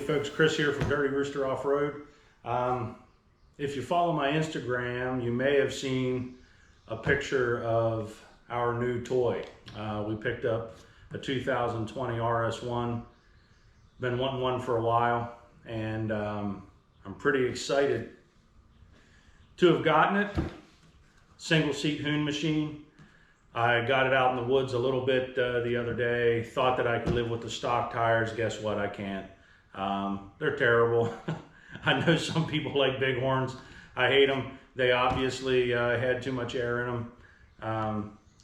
folks, Chris here from Dirtyrooster Off-Road. If you follow my Instagram, you may have seen a picture of our new toy. We picked up a 2020 RS1. Been wanting one for a while, and I'm pretty excited to have gotten it. Single seat hoon machine. I got it out in the woods a little bit the other day. Thought that I could live with the stock tires. Guess what? I can't. They're terrible. I know some people like Bighorns. I hate them. They obviously had too much air in them.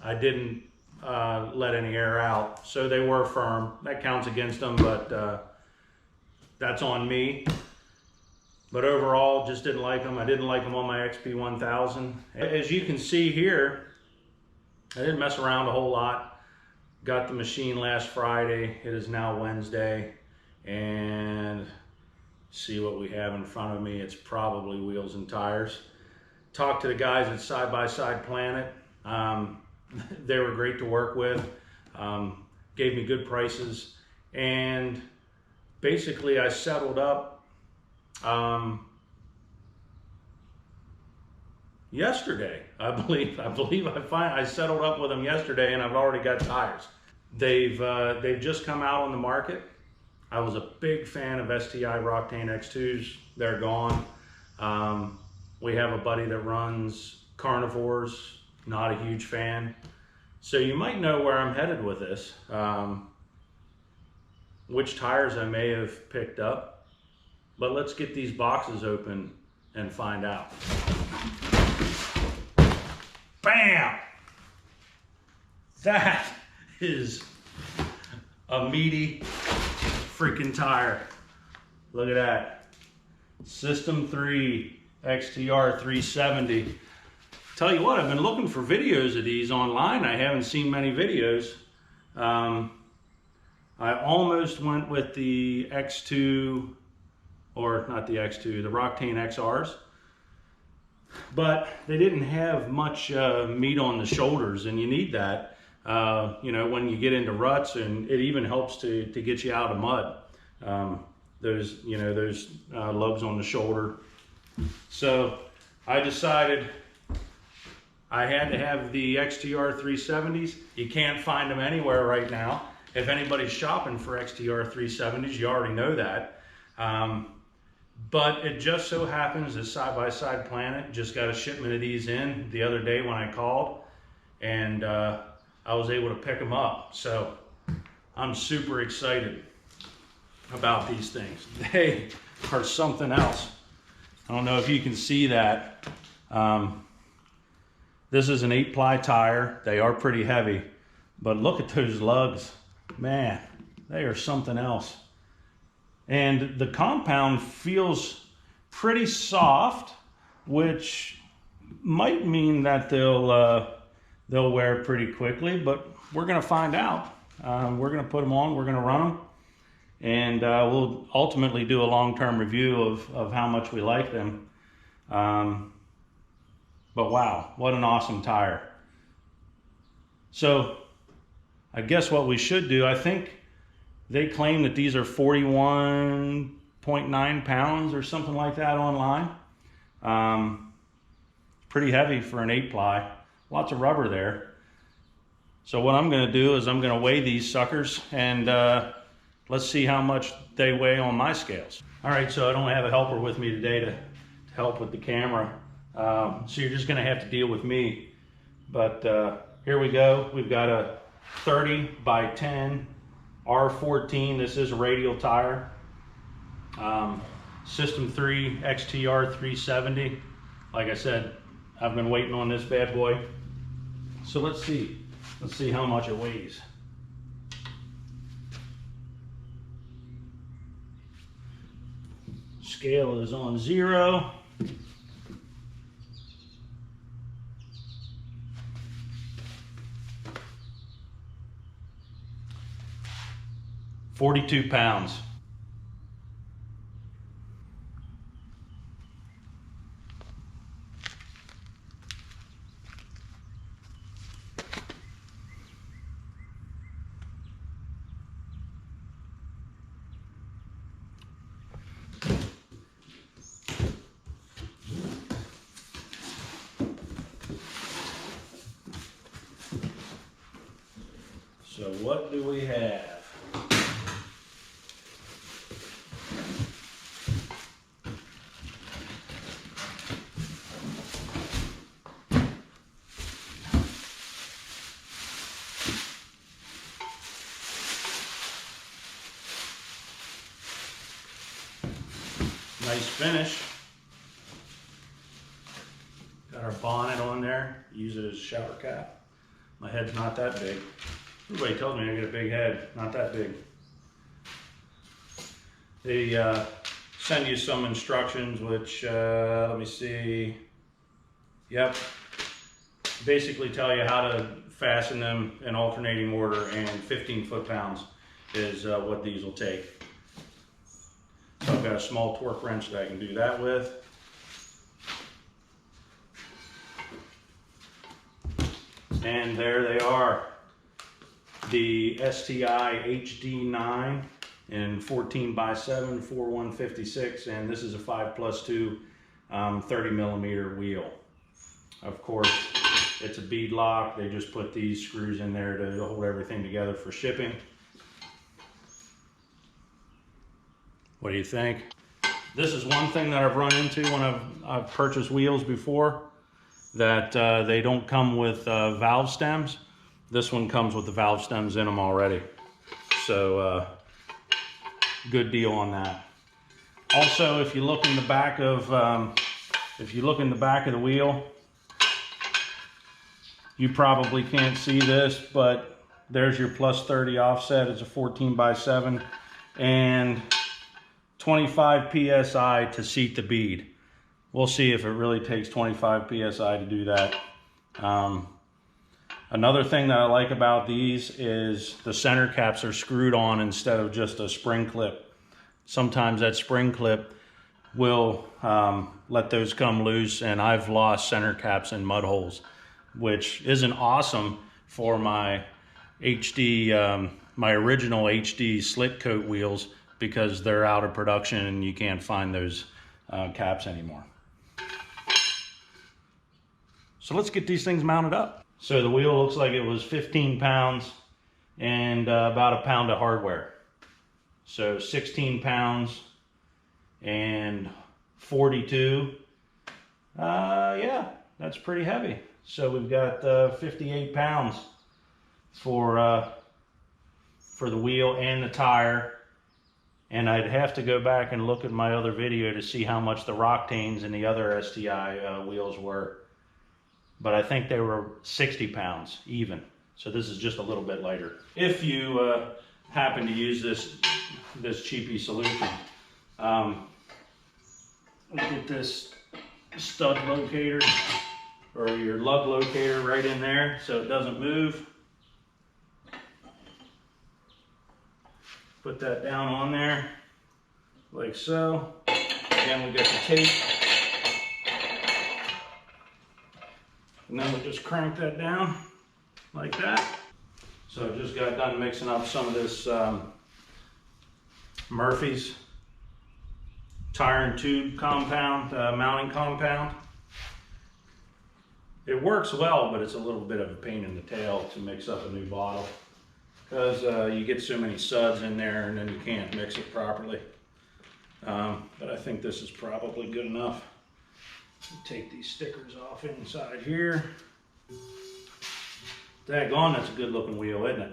I didn't let any air out, so they were firm. That counts against them, but that's on me. But overall, just didn't like them. I didn't like them on my XP1000. As you can see here, I didn't mess around a whole lot. Got the machine last Friday. It is now Wednesday. And see what we have in front of me. It's probably wheels and tires. Talked to the guys at Side by Side Planet. They were great to work with. Gave me good prices. And basically I settled up yesterday. I believe I settled up with them yesterday, and I've already got tires. They've just come out on the market. I was a big fan of STI Rocktain X2s. They're gone. We have a buddy that runs Carnivores. Not a huge fan. So you might know where I'm headed with this. Which tires I may have picked up. But let's get these boxes open and find out. Bam! That is a meaty freaking tire. Look at that. System 3 XTR370. Tell you what, I've been looking for videos of these online. I haven't seen many videos. I almost went with the X2, or not the X2, the Rocktain XRs. But they didn't have much meat on the shoulders, and you need that, you know, when you get into ruts, and it even helps to get you out of mud. Those lugs on the shoulder. So I decided I had to have the XTR370s. You can't find them anywhere right now. If anybody's shopping for XTR370s, you already know that. But it just so happens that Side by Side Planet just got a shipment of these in the other day when I called, and I was able to pick them up. So I'm super excited about these things. They are something else. I don't know if you can see that. This is an 8-ply tire. They are pretty heavy, but look at those lugs. Man, they are something else. And the compound feels pretty soft, which might mean that they'll wear pretty quickly, but we're gonna find out. We're gonna put them on, we're gonna run them, and we'll ultimately do a long-term review of how much we like them. But wow, what an awesome tire. So I guess what we should do, I think they claim that these are 41.9 pounds or something like that online. Pretty heavy for an 8-ply. Lots of rubber there. So what I'm gonna do is I'm gonna weigh these suckers, and let's see how much they weigh on my scales. All right, so I don't have a helper with me today to help with the camera. So you're just gonna have to deal with me. But here we go. We've got a 30 by 10 R14. This is a radial tire. System 3 XTR370. Like I said, I've been waiting on this bad boy. So let's see how much it weighs. Scale is on 0. $42 pounds. So what do we have? Nice finish. Got our bonnet on there. Use it as a shower cap. My head's not that big. Everybody tells me I get a big head. Not that big. They send you some instructions, which let me see. Yep. Basically tell you how to fasten them in alternating order, and 15 foot-pounds is what these will take. So I've got a small torque wrench that I can do that with. And there they are. The STI HD-9 in 14x7 4156, and this is a 5+2 30mm wheel. Of course, it's a bead lock. They just put these screws in there to hold everything together for shipping. What do you think? This is one thing that I've run into when I've purchased wheels before, that they don't come with valve stems. This one comes with the valve stems in them already. So good deal on that. Also, if you look in the back of the wheel, you probably can't see this, but there's your +30 offset. It's a 14x7 and 25 psi to seat the bead. We'll see if it really takes 25 psi to do that. Another thing that I like about these is the center caps are screwed on instead of just a spring clip. Sometimes that spring clip will let those come loose, and I've lost center caps in mud holes, which isn't awesome for my my original HD slit coat wheels, because they're out of production and you can't find those caps anymore. So let's get these things mounted up. So the wheel looks like it was 15 pounds and about a pound of hardware. So 16 pounds and 42. Yeah, that's pretty heavy. So we've got 58 pounds for the wheel and the tire. And I'd have to go back and look at my other video to see how much the Roctanes and the other STI wheels were. But I think they were 60 pounds even. So this is just a little bit lighter. If you happen to use this cheapy solution, get this stud locator or your lug locator right in there so it doesn't move. Put that down on there, like so. Again, we got the tape. And then we just crank that down, like that. So I just got done mixing up some of this Murphy's tire and tube compound, mounting compound. It works well, but it's a little bit of a pain in the tail to mix up a new bottle, because you get so many suds in there and then you can't mix it properly. But I think this is probably good enough. Take these stickers off inside here. Daggone, that's a good looking wheel, isn't it?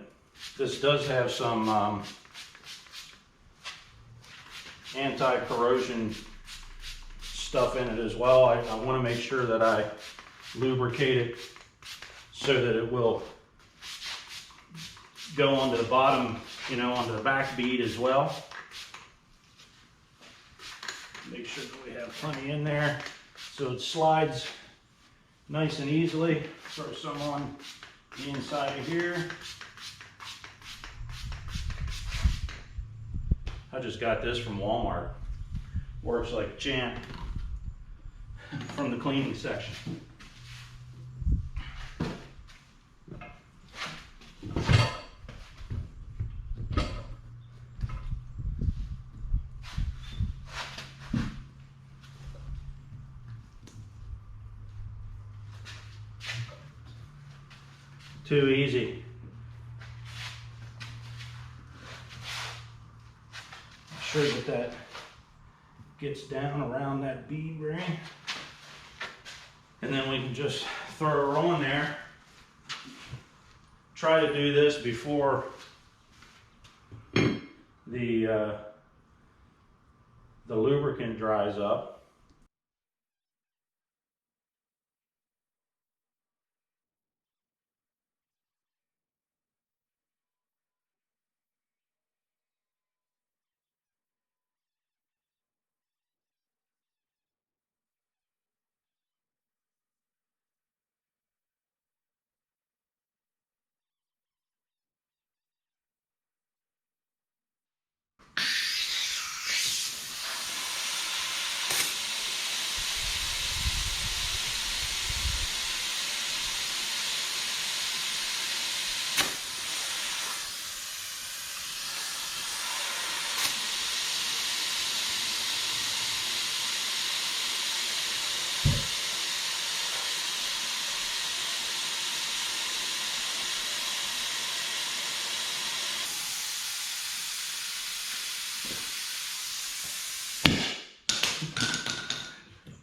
This does have some anti-corrosion stuff in it as well. I want to make sure that I lubricate it so that it will go onto the bottom, onto the back bead as well. Make sure that we have plenty in there so it slides nice and easily. Throw some on the inside of here. I just got this from Walmart. Works like a champ from the cleaning section. Too easy. sure that gets down around that bead ring. And then we can just throw her on there. Try to do this before the lubricant dries up.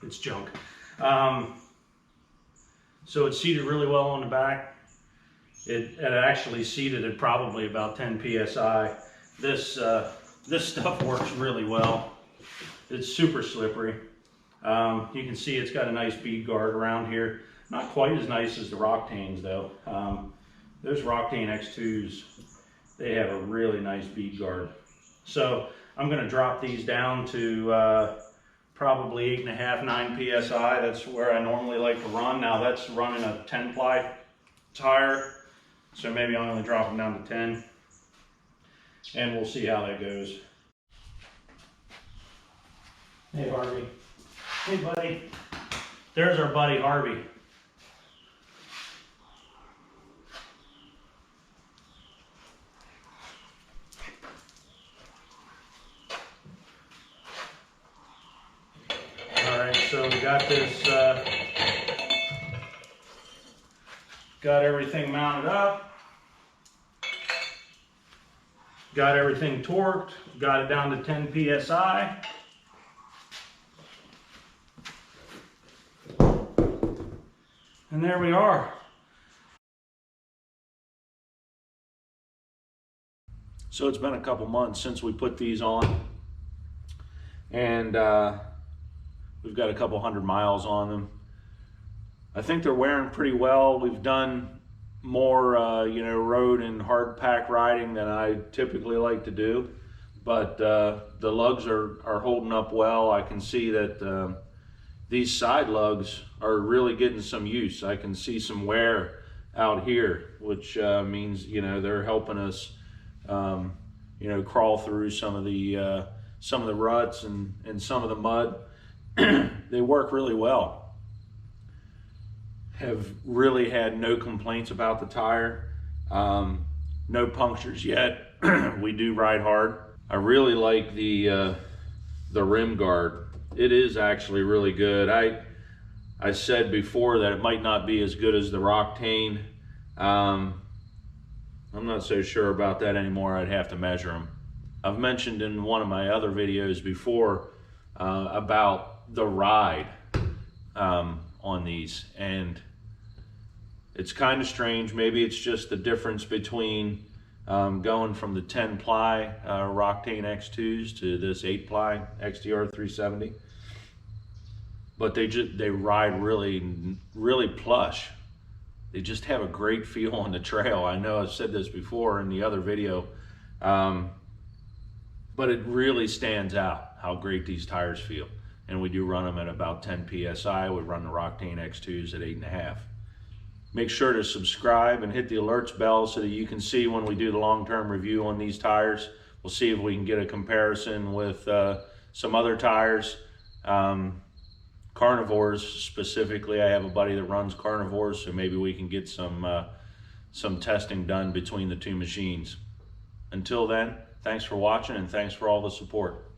It's junk. So it's seated really well on the back. It actually seated at probably about 10 psi. This stuff works really well. It's super slippery. You can see it's got a nice bead guard around here. Not quite as nice as the Roctanes though. Those Roctane X2s, they have a really nice bead guard. So I'm going to drop these down to probably 8.5, 9 psi. That's where I normally like to run. Now that's running a 10-ply tire, so maybe I'll only drop them down to 10, and we'll see how that goes. Hey Harvey. Hey buddy. There's our buddy Harvey. So we got this, got everything mounted up, got everything torqued, got it down to 10 psi. And there we are. So it's been a couple months since we put these on, and we've got a couple 100 miles on them. I think they're wearing pretty well. We've done more, you know, road and hard pack riding than I typically like to do, but the lugs are holding up well. I can see that these side lugs are really getting some use. I can see some wear out here, which means, you know, they're helping us, you know, crawl through some of the ruts and some of the mud. They work really well. Have really had no complaints about the tire. No punctures yet. We do ride hard. I really like the rim guard. It is actually really good. I said before that it might not be as good as the Roctane. I'm not so sure about that anymore. I'd have to measure them. I've mentioned in one of my other videos before about the ride on these, and it's kind of strange. Maybe it's just the difference between going from the 10-ply Roctane X2s to this 8-ply XTR370, but they ride really plush. They just have a great feel on the trail. I know I've said this before in the other video, but it really stands out how great these tires feel. And we do run them at about 10 psi. We run the Roctane X2s at 8.5. Make sure to subscribe and hit the alerts bell so that you can see when we do the long-term review on these tires. We'll see if we can get a comparison with some other tires. Carnivores specifically, I have a buddy that runs Carnivores, so maybe we can get some testing done between the two machines. Until then, thanks for watching and thanks for all the support.